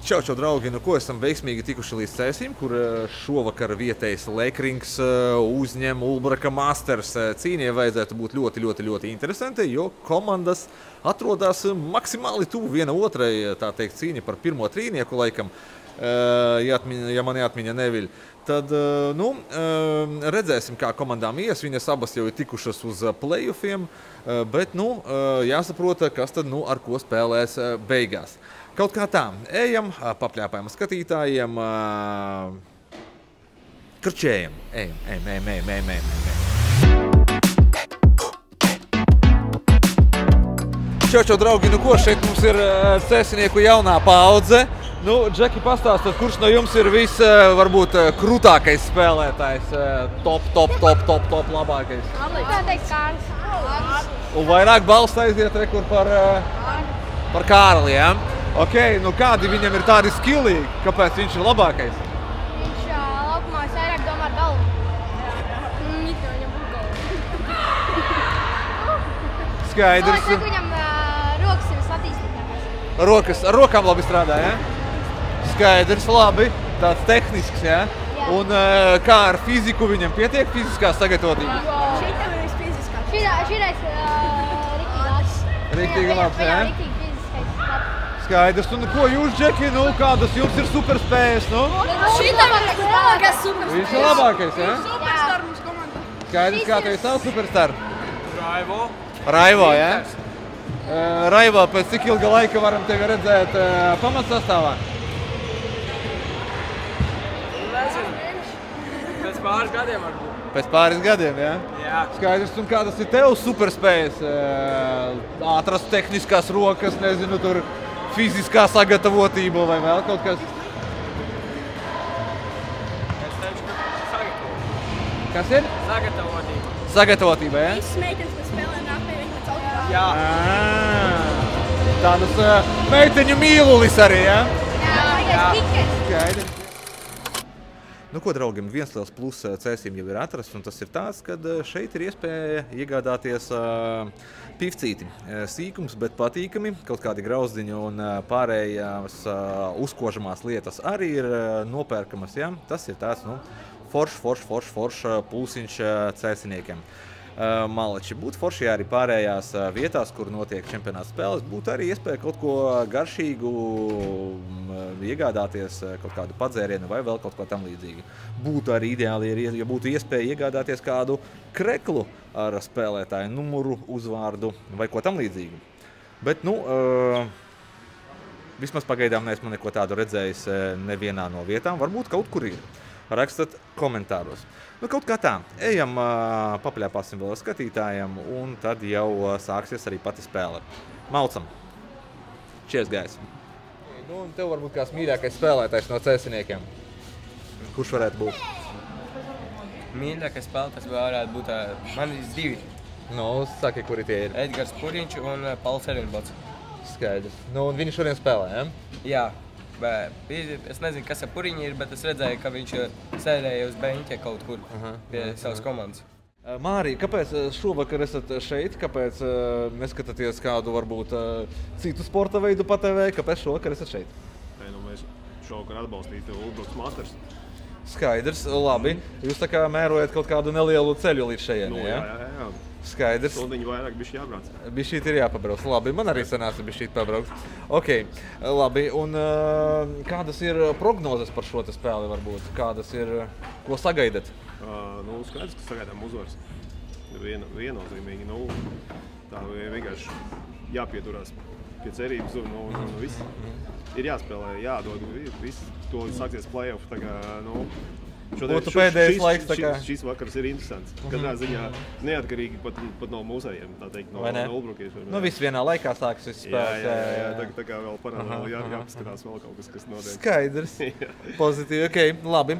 Čau, draugi! Nu, ko esam veiksmīgi tikuši līdz cēsim, kur šovakar vietējais Lekrings uzņem Ulbraka Masters. Cīņai vajadzētu būt ļoti interesanti, jo komandas atrodas maksimāli tuvu viena otrai, tā teikt, cīņa par pirmo trīnieku laikam, ja mani atmiņa neviļ. Tad, redzēsim, kā komandām ies. Viņas abas jau ir tikušas uz playoffiem, bet, jāsaprota, kas tad, ar ko spēlēs beigās. Kaut kā tā, ejam, papļāpājam skatītājiem, krčējam, ejam. Čau, draugi, nu ko, šeit mums ir cēsinieku jaunā paudze. Nu, Džeki, pastāstot, kurš no jums ir varbūt krūtākais spēlētājs, top labākais? Tā teikt, Kārlis. Un vairāk balsts aiziet rekur par Kārli, ja? Ok, nu kādi viņam ir tādi skillīgi? Kāpēc viņš ir labākais? Viņš laukumā vairāk domā ar galvu. Viņam būtu galvu. Skaidrs. Es saku, viņam rokas ir visattīstītākās. Ar rokām labi strādā, ja? Skaidrs, labi. Tāds tehnisks, ja? Jā. Un kā ar fiziku viņam pietiek fiziskā sagatavotība? Šitam ir visfiziskāk. Šitais Riktīgi labs, ja? Viņam riktīgi fiziskais labs. Skaidrs. Un ko jūs, Džeki, kādas jums ir superspējas, Šitam ir labākais superspējas. Viņš ir labākais, ja? Superstar mums komandā. Skaidrs, kā tevi sauc superstar? Raivo. Raivo, ja? Raivo, pēc cik ilga laika varam tevi redzēt pamatsastāvā? Nezinu. Pēc pāris gadiem varbūt. Pēc pāris gadiem, ja? Jā. Skaidrs, un kādas ir tev superspējas? Ātras tehniskās rokas, nezinu, tur fiziskā sagatavotība vai vēl kaut kas? Es teikšu, ka sagatavotība. Kas ir? Sagatavotība. Sagatavotība, ja? Visas meitenes, kas spēlē nākamajā, viņi pēc autogrāfa. Jā. Tādas meiteņu mīlulis arī, ja? Jā. Skaidrs. Nu ko, draugiem, viens liels pluss cēsim jau ir atrasts, un tas ir tāds, ka šeit ir iespēja iegādāties pivcīti. Sīkums, bet patīkami, kaut kādi grauzdiņi un pārējās uzkožamās lietas arī ir nopērkamas, ja? Tas ir tāds, foršs plusiņš cēsiniekiem. Malači, būtu forši arī pārējās vietās, kur notiek čempionāta spēles, būtu arī iespēja kaut ko garšīgu iegādāties, kaut kādu padzērienu vai vēl kaut ko tam līdzīgu. Būtu arī ideāli, ja būtu iespēja iegādāties kādu kreklu ar spēlētāju numuru, uzvārdu vai ko tam līdzīgu. Bet, vismaz pagaidām neesmu neko tādu redzējis nevienā no vietām, varbūt kaut kur ir. Rakstat komentāros. Kaut kā tā, ejam, papļāpāsim vēl skatītājiem, un tad jau sāksies arī pati spēle. Maucam. Cheers, guys. Un tev varbūt kāds mīļākais spēlētājs no cēsiniekiem. Kurš varētu būt? Mīļākais spēlētājs varētu būt, man ir divi. Saki, kuri tie ir. Edgars Puriņš un Pauls Erinbots. Skaidrs. Un viņi šodien spēlē, ja? Jā. Es nezinu, kas ar Puriņu ir, bet es redzēju, ka viņš sēdēja uz beņķa kaut kur pie savas komandas. Mārija, kāpēc šovakar esat šeit? Kāpēc neskatāties kādu, varbūt, citu sporta veidu pa TV? Kāpēc šovakar esat šeit? Mēs šovakar atbalstītu Ulbraka Masters. Skaidrs, labi. Jūs tā kā mērojat kaut kādu nelielu ceļu līdz šejienei, ja? Jā. Skaidrs. Stundiņu vairāk bišķi jābrauc. Bišķīt ir jāpabrauc. Labi, man arī sanāca bišķīt pabraukt. Ok, labi. Un kādas ir prognozes par šo spēli varbūt? Kādas ir, ko sagaidat? Skaidrs, ka sagaidām uzvaras. Viennozīmīgi. Tā vienkārši jāpieturās pie cerības un viss. Ir jāspēlē, jādod viss. To sāksies playoff. Būtu pēdējais laiks, tā kā. Šis vakars ir interesants. Katrā ziņā neatkarīgi pat no mūsējiem, tā teikt, no Ulbrakiem. Viss vienā laikā sāks viss spēles. Jā, tā kā vēl paralēli jāpaskatās vēl kaut kas notiek. Skaidrs. Pozitīvi, ok, labi.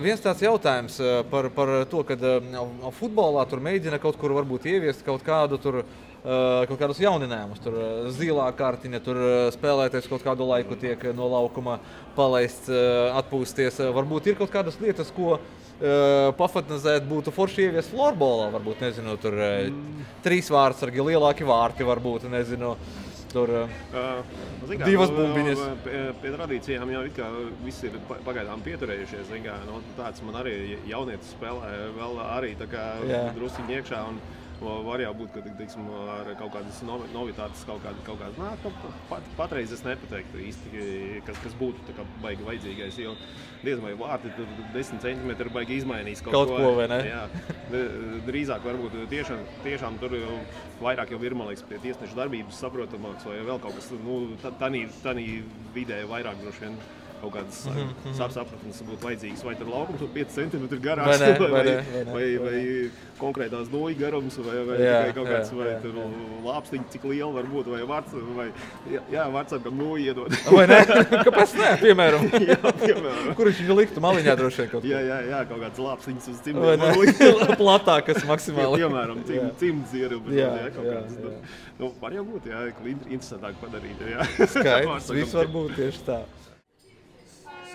Viens tāds jautājums par to, kad futbolā tur mēģina kaut kur varbūt ieviest kaut kādus jauninājumus. Tur zilā kartiņa, tur spēlēties kaut kādu laiku tiek no laukuma palaists, atpūsties. Varbūt ir kaut kādas lietas, ko pafatnazēt būtu forši ieviest florbolā. Varbūt, nezinu, tur trīs vārdsargi, lielāki vārti varbūt, nezinu. tur divas bumbiņas. Pie tradīcijām jau it kā visi ir pagaidām pieturējušies. Tāds man arī jaunietis spēlē vēl arī tā kā drusiņi iekšā. Var jau būt, ka teiksim, ar kaut kādas novitātes kaut kādas nāk. Patreiz es nepateiktu īsti, kas būtu tā kā baigi vajadzīgais, jo diez vai vārti 10 centimetri baigi izmainīs kaut ko, vai ne? Jā, drīzāk varbūt tiešām tur vairāk jau ir, man liekas, pie tiesnešu darbības saprotamāks vai vēl kaut kas, tanī vidē vairāk droši vien. Kaut kādas sapratnes būtu vajadzīgas, vai tur laukums ir 5 centimetri garāks, vai konkrētās noļu garums, vai tikai kaut kāds, vai tur lāpstiņi, cik liela var būt, vai vārds apkam noļu iedod. Vai ne? Kāpēc ne, piemēram? Jā, piemēram. Kur viņš viņu liktu maliņā droši vien kaut ko? Jā, kaut kāds lāpstiņas uz cimdiem. Platākas maksimāli. Piemēram, cimdzieru, kaut kāds. Var jau būt, interesantāk padarīt. Skaidrs, viss var būt tieši tā.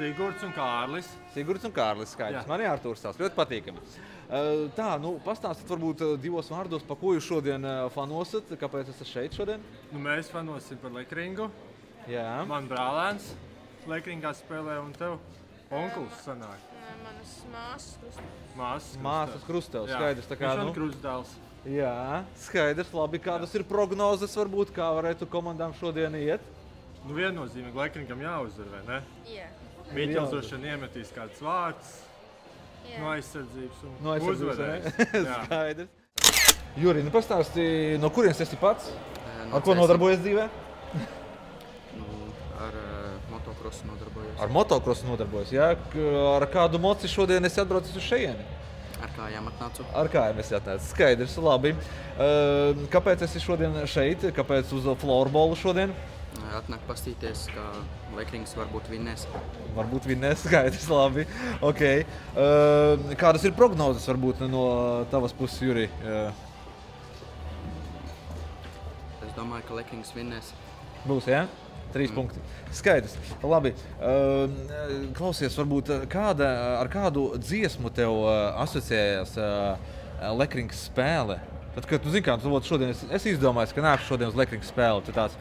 Sigurds un Kārlis. Skaidrs. Man ir Artūrs tās ļoti patīkami. Tā, pastāstiet varbūt divos vārdos, pa ko jūs šodien fanosat, kāpēc esat šeit šodien? Mēs fanosim par Lekringu. Jā. Man brālēns Lekringā spēlē un tev onkuls sanāk. Manas māsas Krustevs. Māsas Krustevs, skaidrs. Tā kā, viņš man krustdēls. Jā, skaidrs, labi. Kādas ir prognozes varbūt, kā varētu komandām šodien iet? Viennozīmīgi Lekringam jāuzvar, vai ne? Jā. Miķels droši vien iemetīs kāds vārds no aizsardzības un uzvarēs. Skaidrs. Juri, pastāsti, no kurienes esi pats? Ar ko nodarbojies dzīvē? Ar motokrosu nodarbojos. Ar motokrosu nodarbojies, jā? Ar kādu moci šodien esi atbraucis uz šejieni? Ar kājām atnācu. Ar kājām esi atnācis, skaidrs, labi. Kāpēc esi šodien šeit? Kāpēc uz floorbolu šodien? Atnāk pastīties, ka Lekrings varbūt vinnēs. Varbūt vinnēs, skaidrs, labi. Okay. Kādas ir prognozes varbūt no tavas puses, Juri? Es domāju, ka Lekrings vinnēs. Būs, jā? 3 punkti. Skaidrs, labi. Klausies, varbūt ar kādu dziesmu tev asociējās Lekrings spēle? Tad, kad tu zini, kā, šodien es izdomāju, ka nākšu šodien uz Lekrings spēli, tad tāds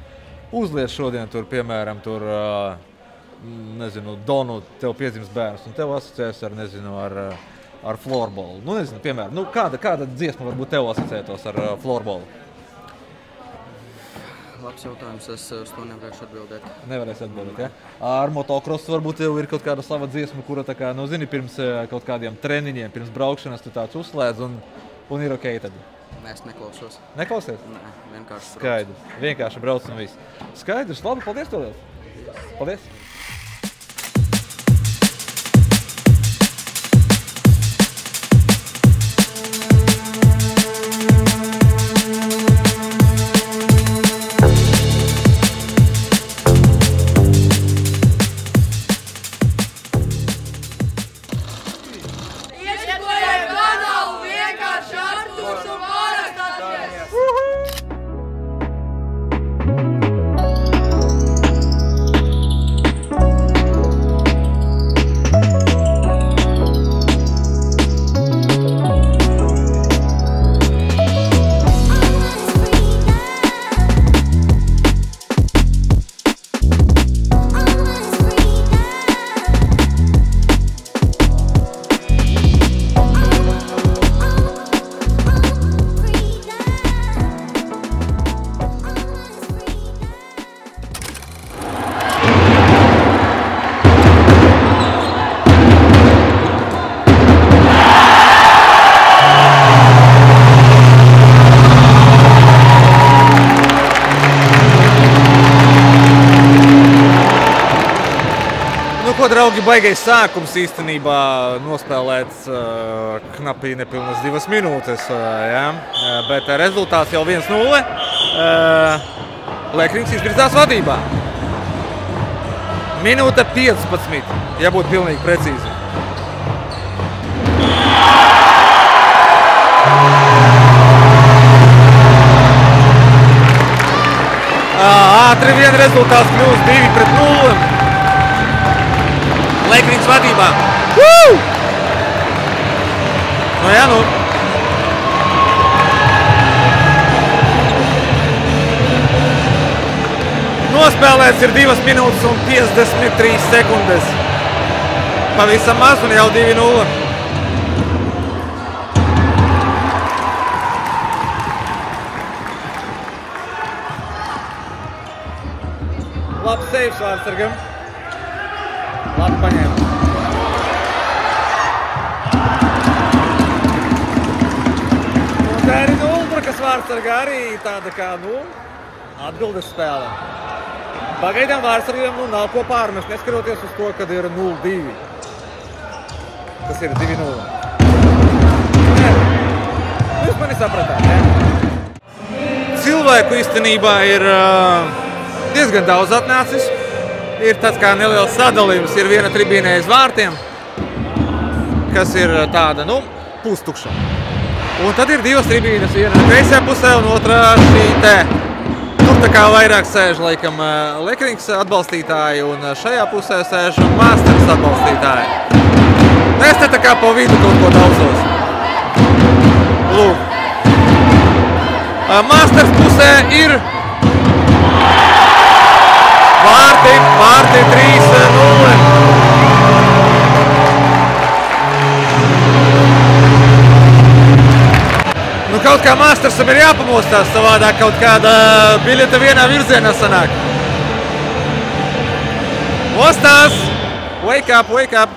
uzliec šodien tur, piemēram, tur, nezinu, Donu, tev piedzims bērns, un tev asociēs ar, nezinu, ar floorbolu. Nezinu, piemēram, kāda dziesma varbūt tev asociētos ar floorbolu? Labs jautājums, es uz to nevarēšu atbildēt. Nevarēsi atbildēt, ja? Ar motokrosu varbūt tev ir kaut kāda sava dziesma, kura tā kā, zini, pirms kaut kādiem treniņiem, pirms braukšanas tu tāds uzslēdz un ir okei tad. Es neklausos. Neklausies? Nē, vienkārši brauc. Skaidrs. Vienkārši brauc un viss. Skaidrs. Labi, paldies tev. Paldies. Draugi, baigais sākums īstenībā nospēlēts knapi nepilnas 2 minūtes, ja? Bet rezultāts jau 1-0. Lekrings izvirzās vadībā. Minūte 15, ja būtu pilnīgi precīzi. Ātri vien rezultāts kļūst 2-0. Lekrings vadībā. Jā, Nospēlēts ir 2 minūtes un 53 sekundes. Pavisam maz un jau 2-0. Labs seivs Vārtsargam. Labi paņēma. Un tā ir Ulbrukas Vārtsarga arī tāda kā, atbildes spēle. Pagaidām Vārtsargam nav ko pārmest, neskaroties uz to, kad ir 0-2. Tas ir 2-0. Jūs mani sapratāt, ne? Cilvēku īstenībā ir diezgan daudz atnācis. Ir tāds kā neliels sadalījums. Ir viena tribīne aiz vārtiem, kas ir tāda, pustukša. Un tad ir 2 tribīnes, viena kreisajā pusē un otrā šī te. Tur tā kā vairāk sēž, laikam, Lekrings atbalstītāji un šajā pusē sēž Masters atbalstītāji. Es te tā kā pa vidu kaut ko daudzos. Lūk. Masters pusē ir vārti 3-0. Kaut kā Mastersam ir jāpamostās, savādāk kaut kāda biļeta vienā virzienā sanāk. Mostās! Wake up, wake up!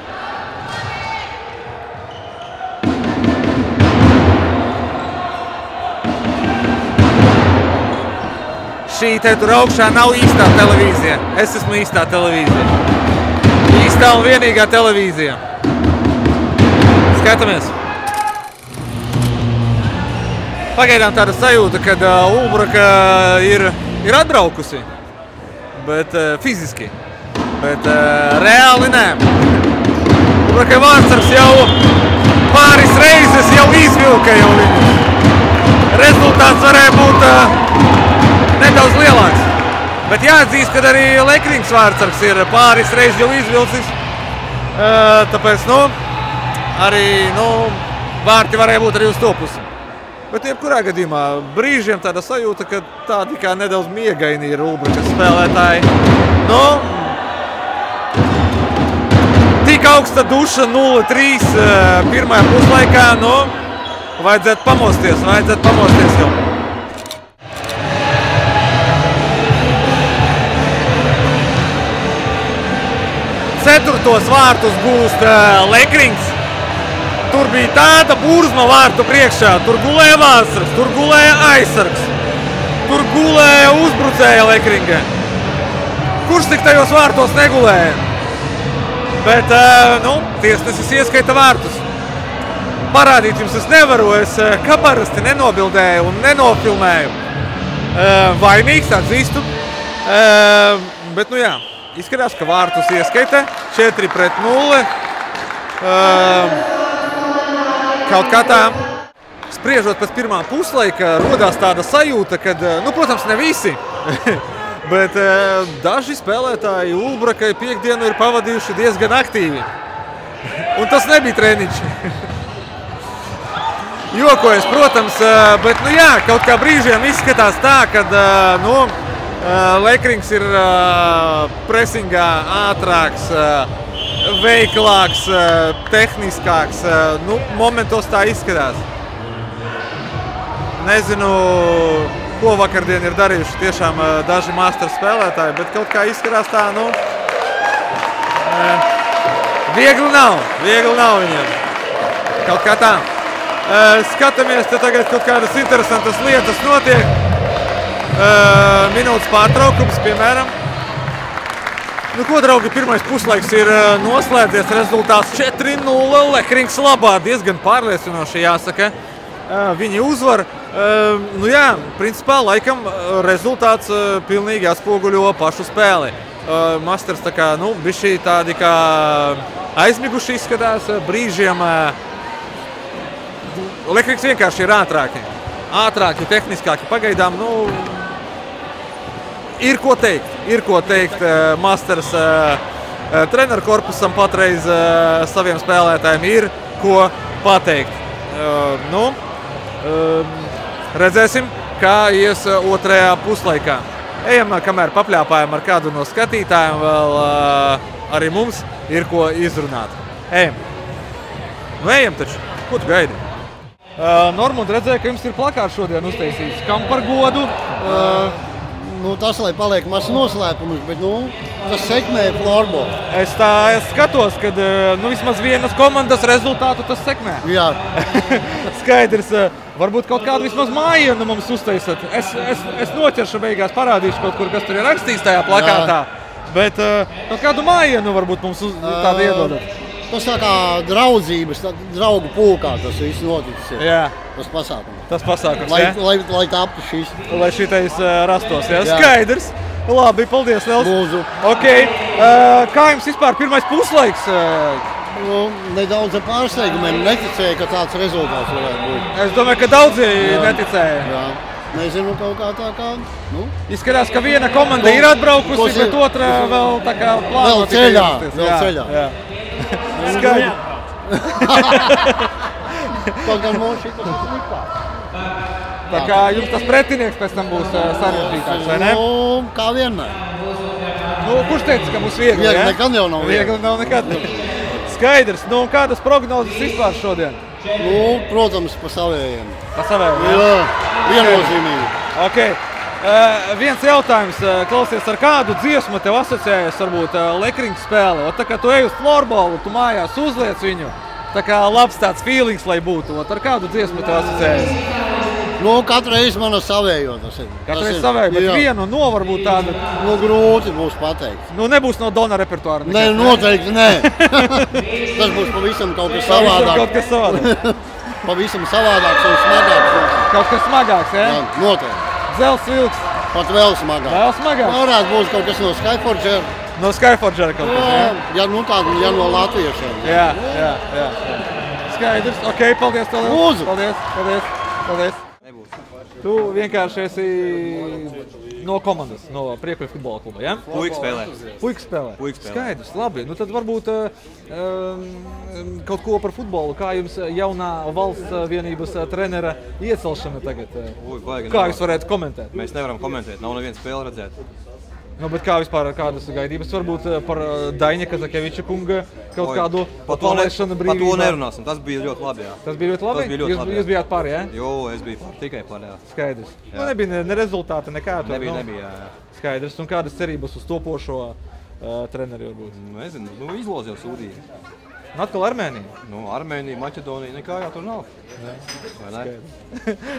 Šī te tur augšā nav īstā televīzija. Es esmu īstā televīzija. Īstā un vienīgā televīzija. Skatāmies. Pagaidām tāda sajūta, kad Ulbruka ir atbraukusi, bet fiziski, bet reāli nē. Ulbruka Vārtsargs jau pāris reizes jau izvilka jau viņus. Rezultāts varēja būt nedaudz lielāks, bet jāatzīst, ka arī Lekrings Vārtsargs ir pāris reizes jau izvilcis, tāpēc, arī, vārti varēja būt arī uz to pusi. Bet jebkurā gadījumā brīžiem tāda sajūta, ka tādi kā nedaudz miegaini ir Ulbrukas spēlētāji. Tik augsta duša 0-3 pirmajā puslaikā, vajadzētu pamosties jau. Ceturtos vārtus gūst Lekrings. Tur bija tāda burzma vārtu priekšā, tur gulēja Vārtsargs, tur gulēja aizsargs, tur gulēja uzbrucēja Lekringa. Kurš tik tajos vārtos negulēja? Bet, tiesnesis ieskaita vārtus. Parādīt jums es nevaru, es kā parasti nenobildēju un nenofilmēju. Vainīgs, atzīstu. Bet, izskatās, ka vārtus ieskaita 4-0. Kaut kā tā, spriežot pēc pirmā puslaika, rodās tāda sajūta, kad, protams, ne visi, bet daži spēlētāji Ulbrukai piekdienu ir pavadījuši diezgan aktīvi. Un tas nebija treniņš. Jokojas, protams, bet, kaut kā brīžiem izskatās tā, kad, Lekrings ir presingā ātrāks, veiklāks, tehniskāks, momentos tā izskatās. Nezinu, ko vakardien ir darījuši tiešām daži Masters spēlētāji, bet kaut kā izskatās tā, viegli nav viņiem. Kaut kā tā. Skatāmies, te tagad kaut kādas interesantas lietas notiek. Minūtes pārtraukums, piemēram. Ko, draugi, pirmais puslaiks ir noslēdzies, rezultāts 4-0, Lekrings labā, diezgan pārliecinoši jāsaka. Viņi uzvar. Principā, laikam, rezultāts pilnīgi atspoguļo pašu spēli. Masters tā kā, bišķī tādi kā aizmiguši izskatās, brīžiem Lekrings vienkārši ir ātrāki, tehniskāki, pagaidām, ir ko teikt Masters treneru korpusam patreiz saviem spēlētājiem, ir ko pateikt. Redzēsim, kā ies otrajā puslaikā. Ejam, kamēr papļāpājam ar kādu no skatītājiem, vēl arī mums ir ko izrunāt. Ejam. Nu ejam taču. Ko tu gaidi? Normund, redzēju, ka jums ir plakāts šodien uztaisīts. Kam par godu? Tas, lai paliek mazs noslēpums, bet tas sekmēja florbolu. Es skatos, ka vismaz vienas komandas rezultātu tas sekmē. Jā. Skaidrs. Varbūt kaut kādu vismaz mājienu mums uztaisat. Es noķeršu beigās, parādīšu kaut kur, kas tur ir rakstīts tajā plakātā. Bet kaut kādu mājienu varbūt mums tādu iedodat. Tas tā kā draudzības, draugu pulkā tas viss noticis. Jā. Tas pasākums, lai taptu šis. Lai šitais rastos, jā. Skaidrs. Labi, paldies, Nels. Lūdzu. Okay. Kā jums vispār pirmais puslaiks? Nedaudz ar pārsteigumiem neticēja, ka tāds rezultāts varētu būt. Es domāju, ka daudzi neticēja. Jā. Nezinu, kaut kā tā kā. Izskatās, ka viena komanda ir atbraukusi, bet otra vēl tā kā plāno. Vēl ceļā. Jā. Skaidrs. Kaut gan mums šitas ir sliktāk. Tā kā jums tas pretinieks pēc tam būs sarežģītāks, vai ne? Kā vienmēr. Kurš teica, ka būs viegli, ja? Nekad jau nav viegli. Nav nekad. Skaidrs. Kādas prognozes vispār šodien? Protams, pa savējiem. Pa savējiem? Jā, viennozīmīgi. Okay. Viens jautājums, klausies, ar kādu dziesmu tev asociējas varbūt Lekrings spēle? Tā kā tu ej uz florbolu, tu mājās uzliec viņu, tā kā labs tāds feelings, lai būtu. Ar kādu dziesmu tev asociējas? Katru reizi man ar savējo tas ir. Katru reizi savējo, bet vienu varbūt tādu? Grūti būs pateikt. Nebūs no Dona repertuāra? Nē, noteikti nē. Tas būs pavisam kaut kas savādāk. Kaut kas savādāk. Pavisam savādāks un smagāks. Kaut kas smagāks, jā? Jā, noteikti. Dzels vilks. Pat vēl smagāk. Vēl smagāk? Varētu būt kaut kas no Skyforgera. No Skyforgera kaut kas, jā? Ja no latviešiem. Jā. Skaidrs. Ok, paldies tev. Lūdzu. Paldies. Tu vienkārši esi no komandas, no Priekuļu futbola kluba, jā? Puika spēlē. Skaidrs, labi. Tad varbūt kaut ko par futbolu. Kā jums jaunā valsts vienības trenera iecelšana tagad? Kā jūs varētu komentēt? Mēs nevaram komentēt, nav neviena spēle redzēt. Bet kā vispār kādas gaidības varbūt par Daņeka Zakeviča kunga kaut kādu palaišanu brīvībā? Par to nerunāsim, tas bija ļoti labi, jā. Tas bija ļoti labi? Jūs bijāt pāri, jā? Jo, es biju tikai pāri, jā. Skaidrs. Nebija ne rezultāti, nekā tur? Nebija, jā. Skaidrs. Un kādas cerības uz topošo treneri varbūt? Nezinu, izlozi jau sūdīja. Atkal Armēnija? Armēnija, Maķedonija, nekā jau tur nav. Vai ne?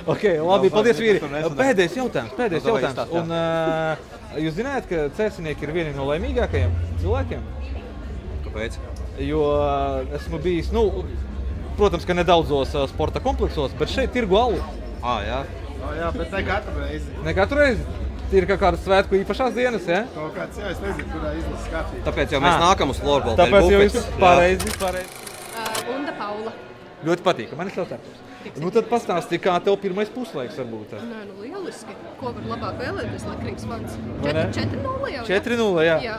Ok, labi, paldies vīri. Pēdējais jautājums. Un jūs zināt, ka cēsinieki ir vieni no laimīgākajiem cilvēkiem? Kāpēc? Jo esmu bijis, protams, ka nedaudzos sporta kompleksos, bet šeit tirgu alu. Jā. Jā, bet ne katru reizi. Ne katru reizi? Ir kaut kādas svētku īpašās dienas, jā? Kaut kāds, jā, es nezinu, kurā izlases skatīt. Tāpēc jau mēs nākam uz florbolu. Tāpēc jau viss pareizi. Unda Paula. Ļoti patīk, man ir jautājums. Tad pastāstīja, kā tev pirmais puslaiks varbūt? Lieliski. Ko var labāk vēlēties Lekrings fans? 4-0 jau? 4-0, jā. Jā.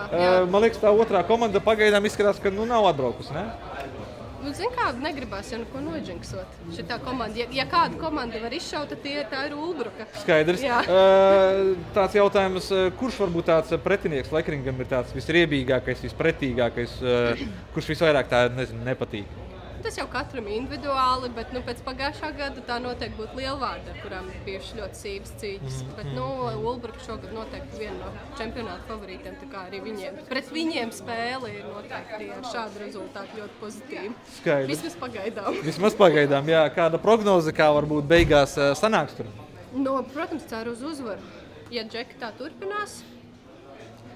Man liekas, tā otrā komanda pagaidām izskatās, ka nav atbraukusi, ne? Zin kā, negribās jau neko noģinksot. Šitā komanda, ja kāda komanda var izšaut, tad tā ir Ulbruka. Skaidrs. Tāds jautājums, kurš varbūt tāds pretinieks Lekringam ir tāds visriebīgākais, vispretīgākais, kurš visvairāk tā, nepatīk? Tas jau katram individuāli, bet pēc pagājušā gada tā noteikti būtu Lielvārda, ar kurām ir bijuši ļoti sīvas cīņas. Bet Ulbruka šogad noteikti viena no čempionāta favorītiem, tā kā arī viņiem. Pret viņiem spēle ir noteikti ar šādu rezultātu ļoti pozitīva. Skaidrs. Vismaz pagaidām. Vismaz pagaidām, jā. Kāda prognoze, kā varbūt beigās sanāks tur? Protams, ceru uz uzvaru. Ja Džeki tā turpinās.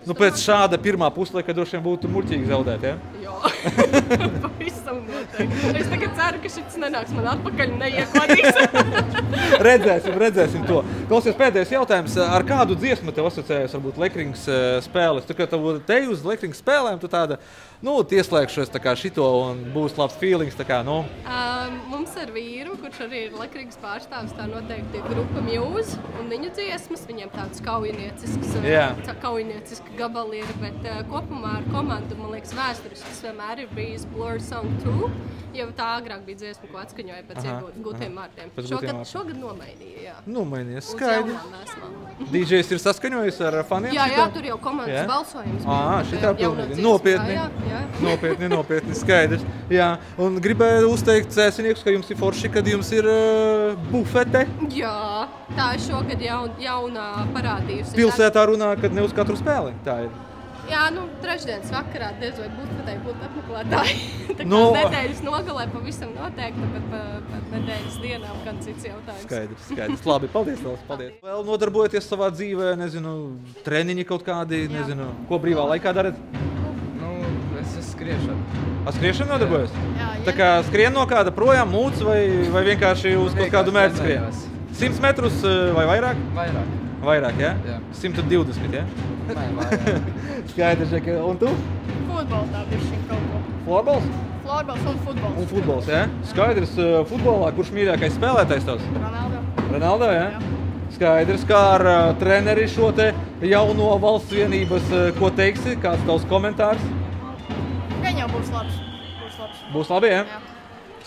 Pēc šāda pirmā puslaika droši vien būtu muļķīgi zaudēt, ja? Jā, pavisam noteikti. Es tagad ceru, ka šis nenāks man atpakaļ un neiekladīs. Redzēsim to. Klausies, pēdējais jautājums. Ar kādu dziesmu tev asociējas varbūt Lekrings spēles? Tu, kad tev te uz Lekrings spēlēm, tu tāda, ieslēgšos tā kā šito un būs labs feelings, tā kā, Mums ar vīru, kurš arī ir Lekrīgas pārstāvis, tā noteikti grupa Muse, un viņu dziesmas, viņiem tāds kaujinieciski gabali ir, bet kopumā ar komandu, man liekas, vēsturisks vienmēr ir bijis Blur Song 2, jau tā agrāk bija dziesma, ko atskaņoja pēc iegūtiem vārtiem. Šogad nomainīja, jā. Nomainīja, skaidri. DJs ir saskaņojis ar faniem? Jā, tur jau komandas balsojums bija. Šitā pilnīgi. Nopietni, skaidrs. Jā, un gribēju uzteikt cēsiniekus, ka jums ir forši, kad jums ir bufete. Jā, tā ir šogad jaunā parādījusi. Pilsētā runā, kad ne uz katru spēli, tā ir. Jā, trešdienas vakarā diez vai bufetei būtu apmeklētāji. Tā kā nedēļas nogalē pavisam noteikti, bet par nedēļas dienām gan cits jautājums. Skaidrs. Labi, paldies. Vēl nodarbojaties savā dzīvē, nezinu, treniņi kaut kādi, nezinu, ko brīvā laikā darat? Es skriešanu. Skriešanu nodarbojas? Jā. Tā kā skrien no kāda projām, mūc vai vienkārši uz kaut kādu mērķi skrien? 100 metrus vai vairāk? Vairāk, jā? 120, jā? Nē, vairāk. Skaidrs, un tu? Futbols tā bišķiņ kaut ko. Floorbols? Floorbols un futbols. Un futbols, jā? Skaidrs, futbolā, kurš mīļākais spēlētājs tavs? Ronaldo, jā? Skaidrs, kā ar treneri šo te jauno valsts vienības, ko teiksi, kāds tavs komentārs? Gan jau būs labs. Būs labi, jā? Jā.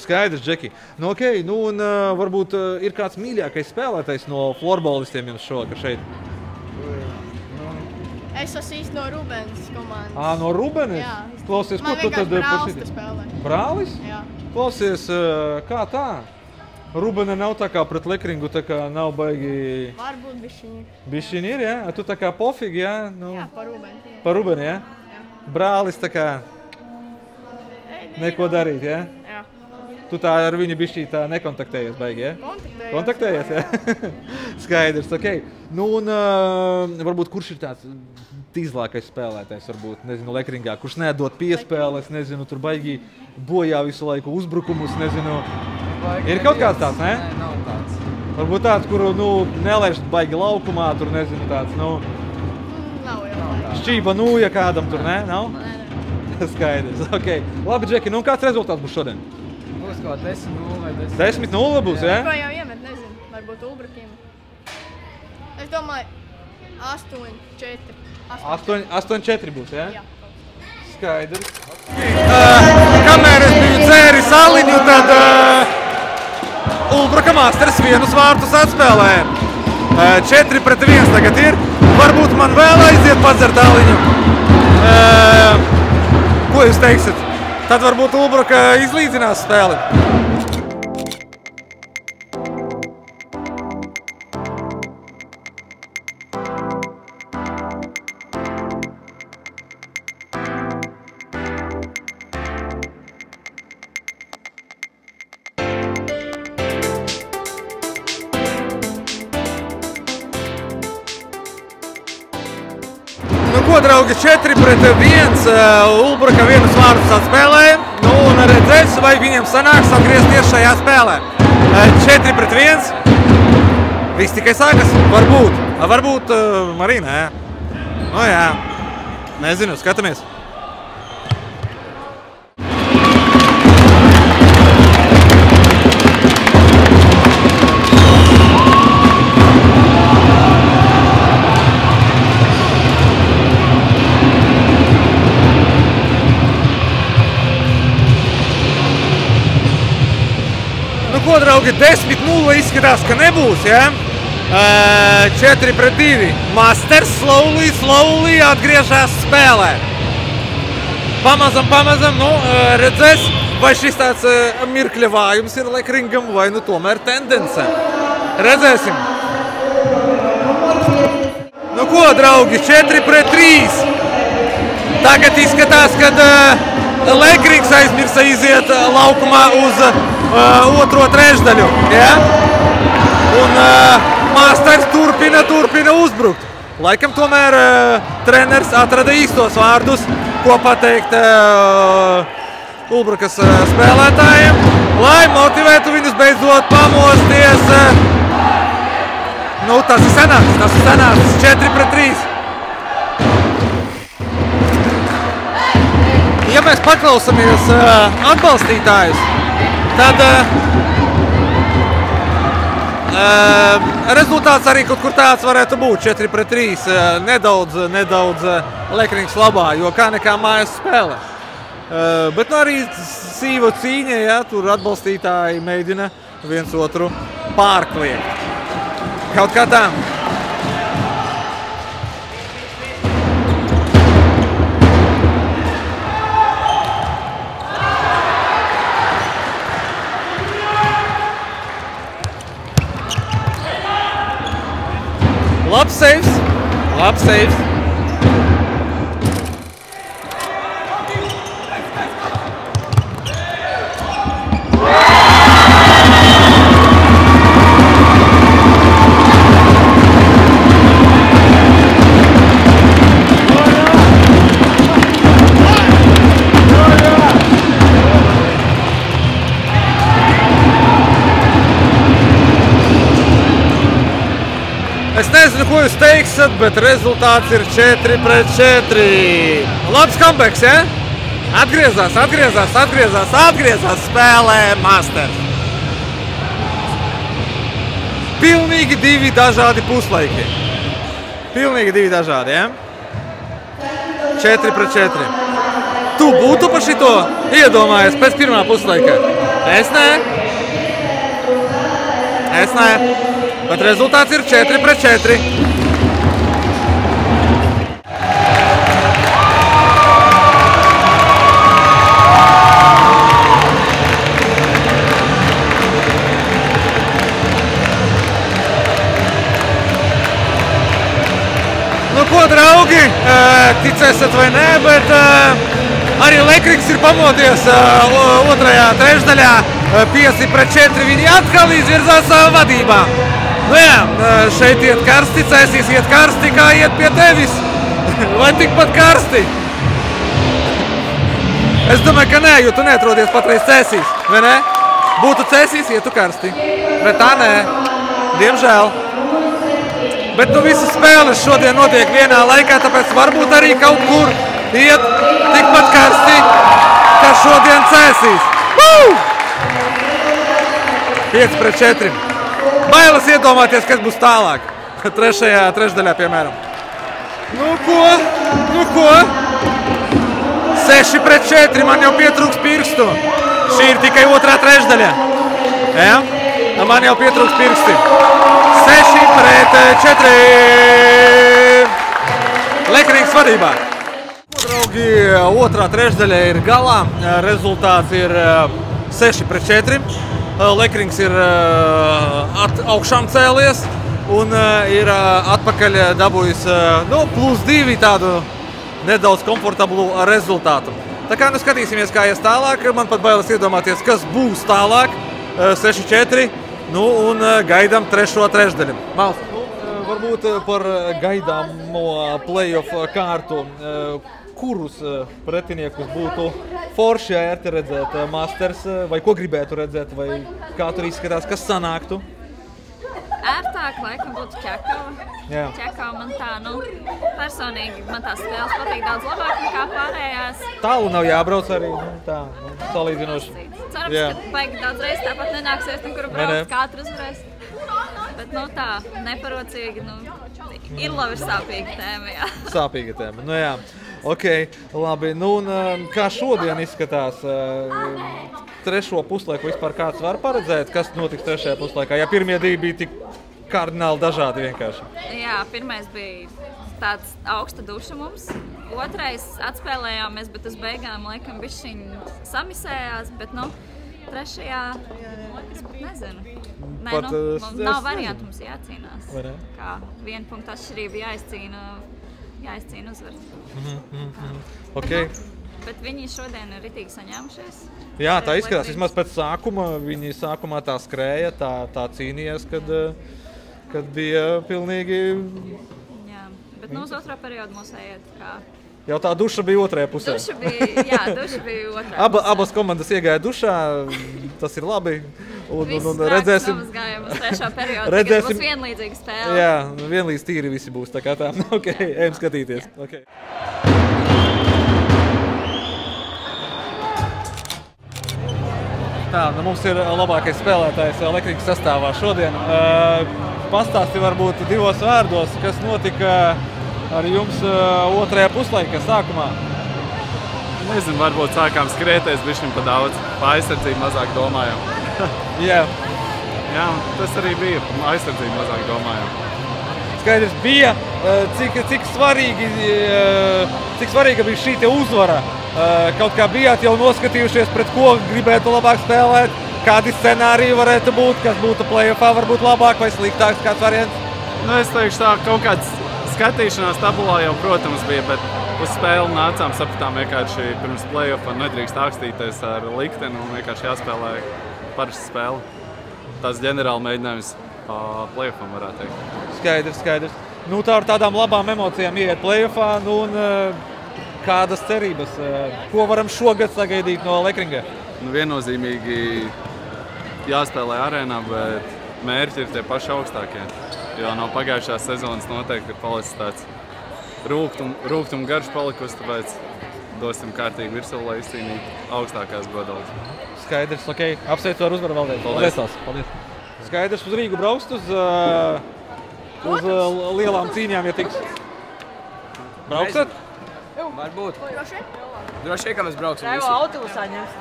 Skaidrs, Džeki. Un varbūt ir kāds mīļākais spēlētājs no florbolistiem jums šovakar šeit? Es esmu īsti no Rubenes komandas. No Rubenes? Jā. Klausies, ko tu tad brālis te spēlē. Brālis? Jā. Klausies, kā tā? Rubene nav tā kā pret Lekringu, tā kā nav baigi... Varbūt bišķiņi. Bišķiņi ir, jā? Tu tā kā pofīgi, jā? Jā, pa Rubeni. Pa Rubeni, jā? Jā. Brālis tā kā... Neko darīt, jā? Jā. Tu tā ar viņu bišķī tā nekontaktējies baigi, jā? Kontaktējies, jā? Skaidrs, okei. Un varbūt kurš ir tāds tīzlākais spēlētājs, varbūt, nezinu, Lekringā, kurš nedod piespēles, nezinu, tur baigi bojā visu laiku uzbrukumus, nezinu. Ir kaut kāds tāds, ne? Nē, nav tāds. Varbūt tāds, kuru, nelaiž baigi laukumā, tur, nezinu, tāds, Nav jau. Šķība ja kādam tur, ne? Nav? Nē. Skaidrs, okei. Labi, Džeki, kāds rezultāts būs šodien? Būs kaut 10-0 vai 10-0 būs, jā? Ko jau iemet, nezinu, varbūt Ulbrakiem. Es domāju, 8-4. 8-4 būs, jā? Jā. Skaidrs. Kamēr es biju dzēris aliņu, tad Ulbraka Masters vienus vārtus atspēlēja. 4-1 tagad ir. Varbūt man vēl aiziet padzert aliņu. Ko jūs teiksit? Tad varbūt Ulbraka izlīdzinās spēli. Draugi, 4-1, Ulbraka vienus vārdus atspēlēja, un redzēs, vai viņiem sanāks atgriezties šajā spēlē. 4-1, viss tikai sākas, varbūt arī nē. Jā, nezinu, skatāmies. Ko, draugi, 10-0 izskatās, ka nebūs, jā? 4-2. Masters slowly atgriežās spēlē. Pamazam, redzēs, vai šis tāds mirkļa vājums ir Lekringam, vai tomēr tendence. Redzēsim. Ko, draugi, 4-3. Tagad izskatās, kad Lekrings aizmirsa iziet laukumā uz otro trešdaļu, ja? Un Masters turpina uzbrukt. Laikam tomēr treneris atrada īstos vārdus, ko pateikt Ulbrakas spēlētājiem, lai motivētu viņus beidzot pamosties. Tas ir sanāks, 4-3. Ja mēs paklausāmies atbalstītājus, tad Rezultāts arī kaut kur tāds varētu būt 4-3. Nedaudz Lekrings labā, jo kā nekā mājas spēle. Bet arī sīva cīņa, ja, tur atbalstītāji mēģina viens otru pārkliegt. Kaut kā tā. Labs saves. Es nezinu, ko jūs teiksiet, bet rezultāts ir 4-4. Labs comebacks, ja? Atgriezās spēlē Masters. Pilnīgi divi dažādi puslaiki. Ja? 4-4. Tu būtu par šito iedomājies pēc pirmā puslaika? Es nē. Bet rezultāts ir 4-4. Nu ko, draugi, ticēsiet vai nē, bet arī Lekrings ir pamodies otrajā trešdaļā. 5-4 viņi atkal izvirzās vadībā. Nu jā, šeit iet karsti, Cēsīs iet karsti, kā iet pie tevis. Vai tikpat karsti? Es domāju, ka nē, jo tu neatrodies patreiz Cēsīs, vai ne? Būtu Cēsīs, ietu karsti. Bet tā nē, diemžēl. Bet nu visas spēles šodien notiek vienā laikā, tāpēc varbūt arī kaut kur iet tikpat karsti, kā šodien Cēsīs. 5-4. Bailes iedomāties, kas būs tālāk. Trešajā trešdaļā, piemēram. Nu ko? 6-4. Man jau pietrūks pirkstu. Šī ir tikai otrā trešdaļa. Ja? Man jau pietrūks pirksti. 6-4. Lekrings vadībā. Draugi, otrā trešdaļa ir galā. Rezultāts ir 6-4. Lekrings ir augšām cēlies un ir atpakaļ dabūjis +2 tādu nedaudz komfortablu rezultātu. Tā kā nu skatīsimies, kā ies tālāk. Man pat bailes iedomāties, kas būs tālāk. 6-4. Nu un gaidām trešo trešdaļu. Mals, varbūt par gaidāmo play-off kārtu. Kurus pretiniekus būtu forši ērti redzēt Masters, vai ko gribētu redzēt, vai kā tur izskatās, kas sanāktu? Ērtāk laikam būtu Čekava. Čekava man tā, personīgi man tās spēles patīk daudz labāk nekā pārējās. Tālu nav jābrauc arī, tā, salīdzinoši. Cerams, ka baigi daudz reiz tāpat nenāksies, kur brauc, katru uzvarēs. Bet tā, neparocīgi, ir labi sāpīga tēma, jā. Sāpīga tēma, nu jā. Ok, labi. Nu un kā šodien izskatās trešo puslaiku vispār kāds var paredzēt, kas notiks trešajā puslaikā? Ja pirmie divi bija tik kardināli dažādi vienkārši. Jā, pirmais bija tāds augsta duša mums. Otrais atspēlējāmies, bet uz beigām laikam bišķiņ samisējās, bet trešajā es pat nezinu. Nē, mums nav variantu, mums jācīnās. Kā 1 punktu atšķirība jāizcīna uzvaras. Okay. Bet viņi šodien ir ritīgi saņēmušies. Jā, tā izskatās. Vismaz pēc sākuma. Viņi sākumā tā skrēja, tā cīnījās, kad bija pilnīgi... Jā, bet uz otro periodu mūs aiziet kā... Jau tā duša bija otrajā pusē. Duša bija otrajā pusē. Abas komandas iegāja dušā, tas ir labi. Un redzēsim, gājām uz trešā periodu, tagad būs vienlīdzīga spēle. Jā, vienlīdz tīri visi būs, tā kā tā. Ok, ejam skatīties. Okay. Tā, nu mums ir labākais spēlētājs Lekringas sastāvā šodien. Pastāsti varbūt 2 vārdos, kas notika ar jums otrajā puslaika sākumā. Nezinu, varbūt sākām skrieties bišķiņ pa daudz, pa aizsardzību mazāk domājam. Jā. Jā, tas arī bija, aizsardzību mazāk domājam. Skaidrs bija, cik svarīga bija šī te uzvara. Kaut kā bijāt jau noskatījušies, pret ko gribētu labāk spēlēt, kādi scenāriji varētu būt, kas būtu play-offā varbūt labāk vai sliktāks kāds variants? Nu, es teikšu tā, kaut kāds skatīšanās tabulā jau, protams, bija, bet uz spēli nācām, sapratām vienkārši pirms play-offā nedrīkst ākstīties ar likteni un vienkārši jāspēlē parasta spēle. Tas ģenerāli mēģinājums play-offam varētu teikt. Skaidrs. Nu, tā ar tādām labām emocijām iet play-offā, nu un kādas cerības? Ko varam šogad sagaidīt no Lekringa? Nu, viennozīmīgi jāspēlē arēnā, bet mērķi ir tie paši augstākie. Jo no pagājušās sezonas noteikti ir palicis tāds rūgt un garš palikusi, tāpēc dosim kārtīgi virsū, lai izcīnītu augstākās godalas. Skaidrs, ok. Apsveicu ar uzvaru valdēt. Paldies. Skaidrs, uz Rīgu braukst uz lielām cīņām, ja tiks. Brauksat? Varbūt. Droši vien, ka mēs brauksim visi. Tev autobusā ņems.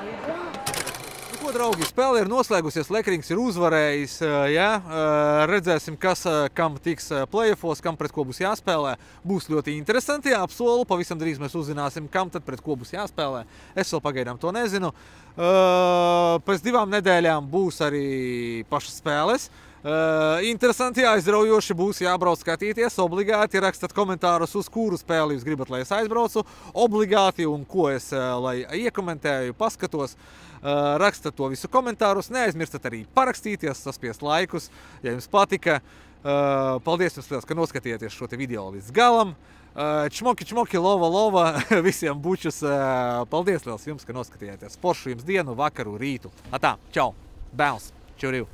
Nu, ko, draugi, spēle ir noslēgusies, Lekrings ir uzvarējis. Redzēsim, kas kam tiks play-offos, kam pret ko būs jāspēlē. Būs ļoti interesanti, apsolu. Pavisam drīz mēs uzzināsim, kam tad pret ko būs jāspēlē. Es vēl pagaidām to nezinu. Pēc 2 nedēļām būs arī pašas spēles. Interesanti, aizraujoši būs jābrauc skatīties. Obligāti rakstat komentārus, uz kuru spēli jūs gribat, lai es aizbraucu. Obligāti un ko es lai iekomentēju, paskatos. Rakstat to visu komentārus. Neaizmirstat arī parakstīties, saspiest laikus, ja jums patika. Paldies jums liels, ka noskatījāties šo te video līdz galam. Čmoki, lova, visiem bučus. Paldies liels jums, ka noskatījāties. Foršu jums dienu, vakaru, rītu. Atā, čau, bēls, čuriu.